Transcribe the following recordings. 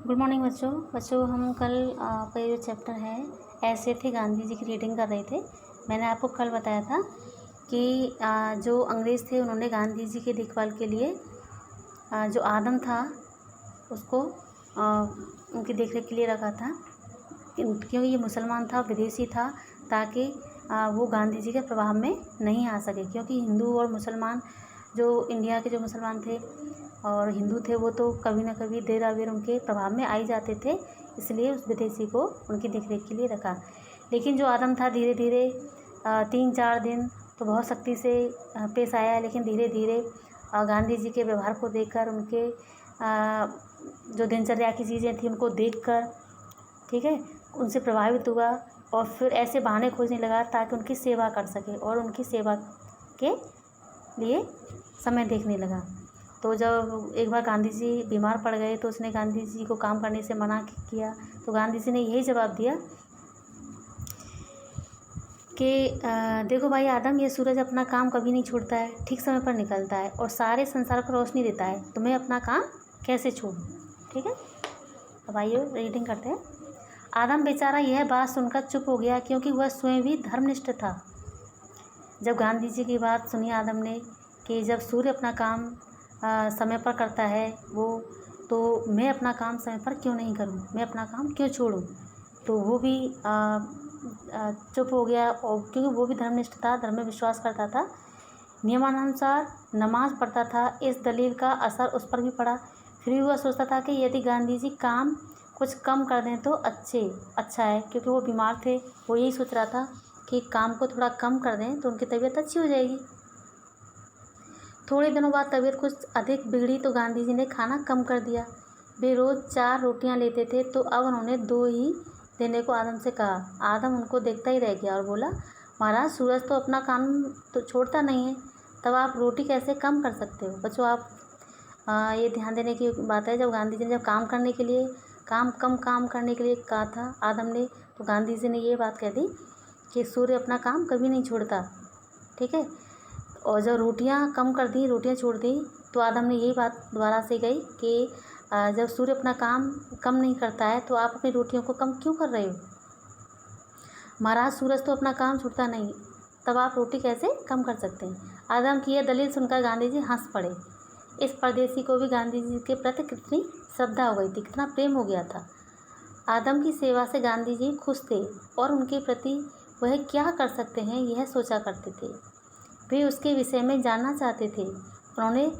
Good morning बच्चों हम कल आपका ये जो चैप्टर है ऐसे थे गांधी जी की रीडिंग कर रहे थे। मैंने आपको कल बताया था कि जो अंग्रेज़ थे उन्होंने गांधी जी के देखभाल के लिए जो आदम था उसको उनकी देखरेख के लिए रखा था, क्योंकि ये मुसलमान था, विदेशी था, ताकि वो गांधी जी के प्रभाव में नहीं आ सके। क्योंकि हिंदू और मुसलमान जो इंडिया के जो मुसलमान थे और हिंदू थे वो तो कभी ना कभी देर आवेर उनके प्रभाव में आ ही जाते थे, इसलिए उस विदेशी को उनकी देखरेख के लिए रखा। लेकिन जो आदम था धीरे धीरे 3-4 दिन तो बहुत सख्ती से पेश आया, लेकिन धीरे धीरे गांधी जी के व्यवहार को देखकर, उनके जो दिनचर्या की चीज़ें थी उनको देखकर, ठीक है, उनसे प्रभावित हुआ और फिर ऐसे बहाने खोजने लगा ताकि उनकी सेवा कर सके और उनकी सेवा के लिए समय देखने लगा। तो जब एक बार गांधी जी बीमार पड़ गए तो उसने गांधी जी को काम करने से मना किया, तो गांधी जी ने यही जवाब दिया कि देखो भाई आदम, ये सूरज अपना काम कभी नहीं छोड़ता है, ठीक समय पर निकलता है और सारे संसार को रोशनी देता है, तुम्हें अपना काम कैसे छोड़ूं। ठीक है, अब आइए रीडिंग करते हैं। आदम बेचारा यह बात सुनकर चुप हो गया, क्योंकि वह स्वयं भी धर्मनिष्ठ था। जब गांधी जी की बात सुनी आदम ने कि जब सूर्य अपना काम समय पर करता है वो, तो मैं अपना काम समय पर क्यों नहीं करूं, मैं अपना काम क्यों छोड़ूं, तो वो भी चुप हो गया। और क्योंकि वो भी धर्मनिष्ठ था, धर्म में विश्वास करता था, नियमानुसार नमाज पढ़ता था, इस दलील का असर उस पर भी पड़ा। फिर भी वह सोचता था कि यदि गांधी जी काम कुछ कम कर दें तो अच्छा है, क्योंकि वो बीमार थे। वो यही सोच रहा था कि काम को थोड़ा कम कर दें तो उनकी तबीयत अच्छी हो जाएगी। थोड़े दिनों बाद तबीयत कुछ अधिक बिगड़ी तो गांधी जी ने खाना कम कर दिया। वे रोज़ 4 रोटियां लेते थे, तो अब उन्होंने 2 ही देने को आदम से कहा। आदम उनको देखता ही रह गया और बोला, महाराज सूरज तो अपना काम तो छोड़ता नहीं है, तब आप रोटी कैसे कम कर सकते हो। बच्चों आप ये ध्यान देने की बात है, जब गांधी जी ने जब काम कम करने के लिए कहा था आदम ने, तो गांधी जी ने ये बात कह दी कि सूर्य अपना काम कभी नहीं छोड़ता। ठीक है, और जब रोटियां कम कर दी, रोटियां छोड़ दी, तो आदम ने यही बात दोबारा से कही कि जब सूर्य अपना काम कम नहीं करता है तो आप अपनी रोटियों को कम क्यों कर रहे हो। महाराज सूरज तो अपना काम छूटता नहीं, तब आप रोटी कैसे कम कर सकते हैं। आदम की यह दलील सुनकर गांधी जी हंस पड़े। इस परदेसी को भी गांधी जी के प्रति कितनी श्रद्धा हो गई थी, कितना प्रेम हो गया था। आदम की सेवा से गांधी जी खुश थे और उनके प्रति वह क्या कर सकते हैं यह सोचा करते थे। वे उसके विषय में जानना चाहते थे। उन्होंने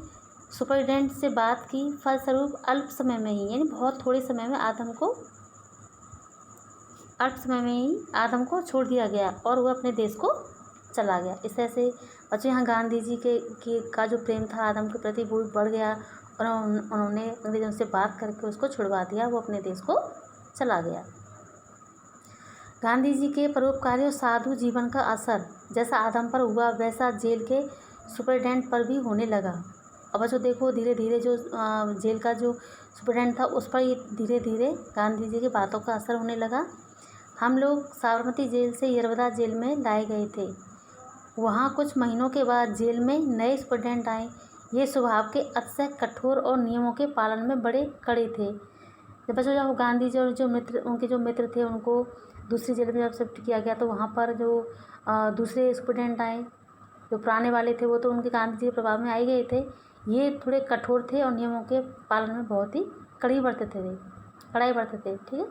सुपरिटेंडेंट से बात की, फलस्वरूप अल्प समय में ही, यानी बहुत थोड़े समय में आदम को छोड़ दिया गया और वह अपने देश को चला गया। इस तरह से बच्चों यहाँ गांधी जी का जो प्रेम था आदम के प्रति वो बढ़ गया और उन्होंने अंग्रेजों से बात करके उसको छुड़वा दिया, वो अपने देश को चला गया। गांधी जी के परोपकारी और साधु जीवन का असर जैसा आदम पर हुआ वैसा जेल के सुपरिटेंडेंट पर भी होने लगा। अब बच्चों देखो, धीरे धीरे जो जेल का जो सुपरिटेंडेंट था उस पर धीरे धीरे गांधी जी की बातों का असर होने लगा। हम लोग साबरमती जेल से यरवदा जेल में लाए गए थे। वहाँ कुछ महीनों के बाद जेल में नए सुपरिटेंडेंट आए। ये स्वभाव के अतिशय कठोर और नियमों के पालन में बड़े कड़े थे। जब गांधी जी और उनके जो मित्र थे उनको दूसरी जेल में जब शिफ्ट किया गया, तो वहाँ पर जो दूसरे स्टूडेंट आए, जो पुराने वाले थे वो तो उनके गांधी जी के प्रभाव में आ ही गए थे। ये थोड़े कठोर थे और नियमों के पालन में बहुत ही कड़ाई बरतते थे। ठीक है,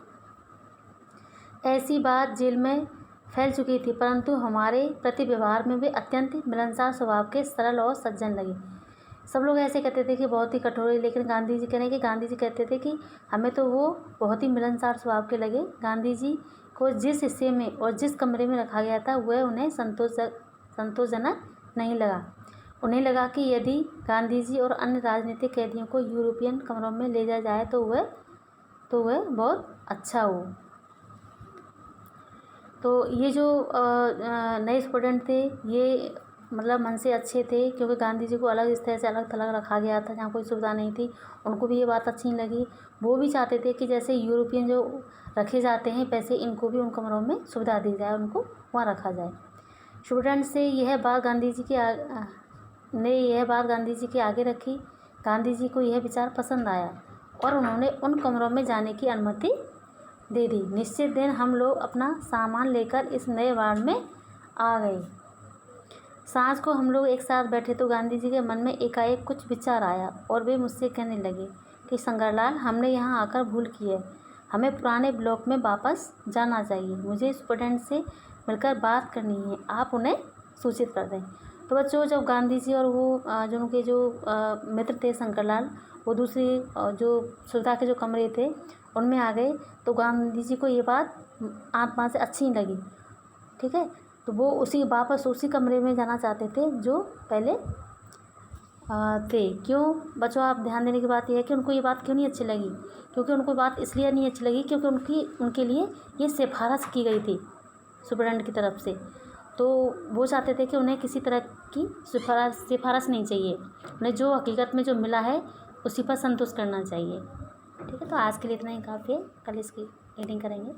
ऐसी बात जेल में फैल चुकी थी, परंतु हमारे प्रति व्यवहार में वे अत्यंत मिलनसार स्वभाव के सरल और सज्जन लगे। सब लोग ऐसे कहते थे कि बहुत ही कठोर है, लेकिन गांधी जी कहते थे कि हमें तो वो बहुत ही मिलनसार स्वभाव के लगे। गांधी जी को जिस हिस्से में और जिस कमरे में रखा गया था वह उन्हें संतोषजनक नहीं लगा। उन्हें लगा कि यदि गांधी जी और अन्य राजनीतिक कैदियों को यूरोपियन कमरों में ले जाया जाए तो वह बहुत अच्छा हो। तो ये जो नए स्टूडेंट थे ये मतलब मन से अच्छे थे, क्योंकि गांधी जी को अलग इस तरह से अलग थलग रखा गया था जहाँ कोई सुविधा नहीं थी। उनको भी ये बात अच्छी नहीं लगी। वो भी चाहते थे कि जैसे यूरोपियन जो रखे जाते हैं वैसे इनको भी उन कमरों में सुविधा दी जाए, उनको वहाँ रखा जाए। स्टूडेंट से यह बात गांधी जी के आगे रखी। गांधी जी को यह विचार पसंद आया और उन्होंने उन कमरों में जाने की अनुमति दे दी। निश्चित दिन हम लोग अपना सामान लेकर इस नए वार्ड में आ गए। सांझ को हम लोग एक साथ बैठे तो गांधी जी के मन में एकाएक कुछ विचार आया और वे मुझसे कहने लगे कि शंकरलाल, हमने यहाँ आकर भूल की है, हमें पुराने ब्लॉक में वापस जाना चाहिए। मुझे सुपरटेंडेंट से मिलकर बात करनी है, आप उन्हें सूचित कर दें। तो बच्चों, जब गांधी जी और वो जो उनके जो मित्र थे शंकरलाल, वो दूसरी जो सुविधा के जो कमरे थे उनमें आ गए, तो गांधी जी को ये बात आत्मा से अच्छी नहीं लगी। ठीक है, तो वो वापस उसी कमरे में जाना चाहते थे जो पहले थे। क्यों बच्चों, आप ध्यान देने की बात यह है कि उनको ये बात क्यों नहीं अच्छी लगी, क्योंकि उनको बात इसलिए नहीं अच्छी लगी क्योंकि उनके लिए ये सिफारिश की गई थी सुपरटेंडेंट की तरफ से। तो वो चाहते थे कि उन्हें किसी तरह की सिफारिश नहीं चाहिए, उन्हें जो हकीकत में जो मिला है उसी पर संतुष्ट करना चाहिए। ठीक है, तो आज के लिए इतना ही काफ़ी है, कल इसकी रीडिंग करेंगे।